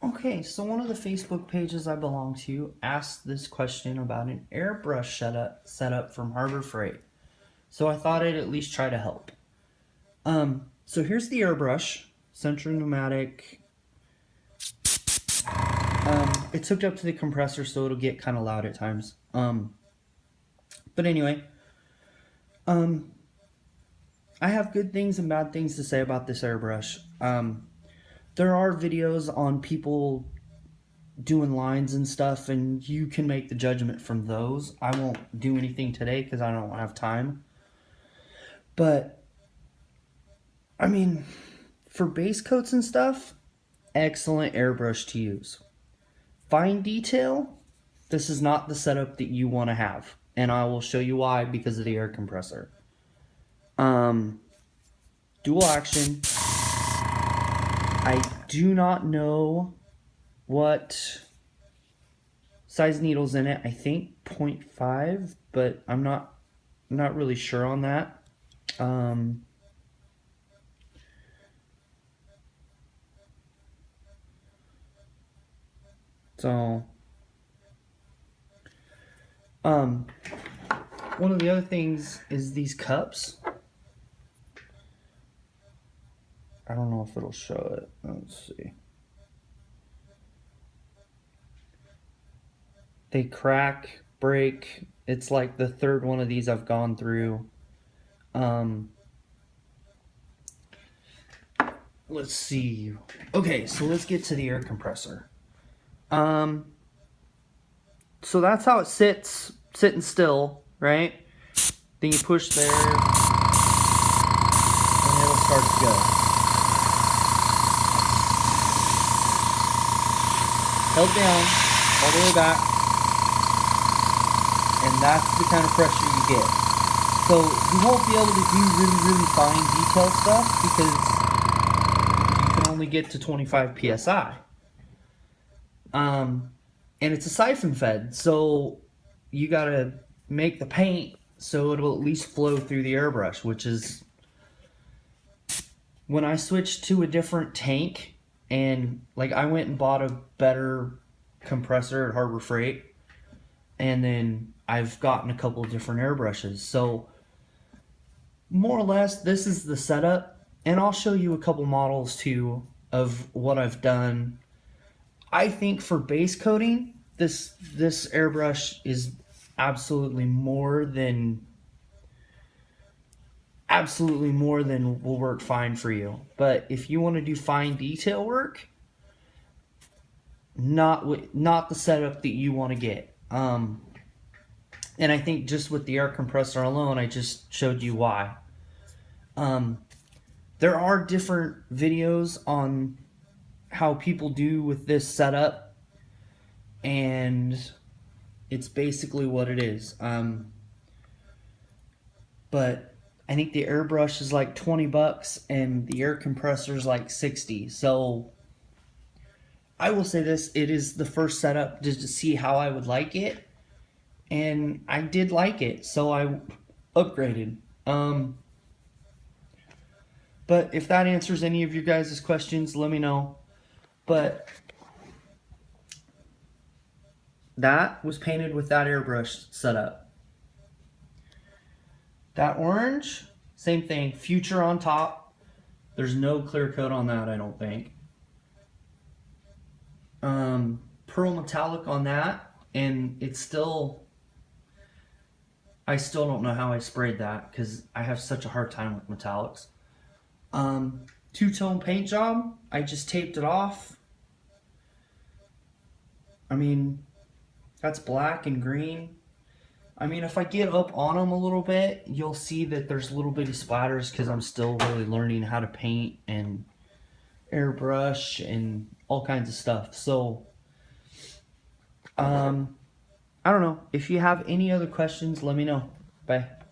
Okay, so one of the Facebook pages I belong to asked this question about an airbrush setup from Harbor Freight. So I thought I'd at least try to help. So here's the airbrush, central pneumatic. It's hooked up to the compressor, so it'll get kind of loud at times. But anyway, I have good things and bad things to say about this airbrush. There are videos on people doing lines and stuff, and you can make the judgment from those. I won't do anything today because I don't have time. But, I mean, for base coats and stuff, excellent airbrush to use. Fine detail, this is not the setup that you want to have. And I will show you why, because of the air compressor. Dual action. I do not know what size needle's in it. I think 0.5, but I'm not really sure on that. One of the other things is these cups. I don't know if it'll show it. Let's see. They crack, break. It's like the third one of these I've gone through. Let's see. Okay, so let's get to the air compressor. So that's how it sits, sitting still, right? Then you push there, and it'll start to go. Held down, all the way back, and that's the kind of pressure you get. So you won't be able to do really fine detail stuff because you can only get to 25 psi. And it's a siphon fed, so you gotta make the paint so it'll at least flow through the airbrush, which is when I switched to a different tank, and like I went and bought a better compressor at Harbor Freight, and then I've gotten a couple of different airbrushes. So more or less this is the setup, and I'll show you a couple models too of what I've done. I think for base coating, this airbrush is absolutely more than will work fine for you. But if you want to do fine detail work, not the setup that you want to get. And I think just with the air compressor alone, I just showed you why. There are different videos on how people do with this setup, and it's basically what it is. But I think the airbrush is like 20 bucks and the air compressor is like 60. So I will say this, it is the first setup just to see how I would like it, and I did like it, so I upgraded. But if that answers any of your guys' questions, let me know. But that was painted with that airbrush setup. That orange, same thing, Future on top. There's no clear coat on that, I don't think. Pearl metallic on that, and it's still, I still don't know how I sprayed that because I have such a hard time with metallics. Two-tone paint job, I just taped it off. I mean, that's black and green. I mean, if I get up on them a little bit, you'll see that there's little bitty splatters because I'm still really learning how to paint and airbrush and all kinds of stuff. So, I don't know. If you have any other questions, let me know. Bye.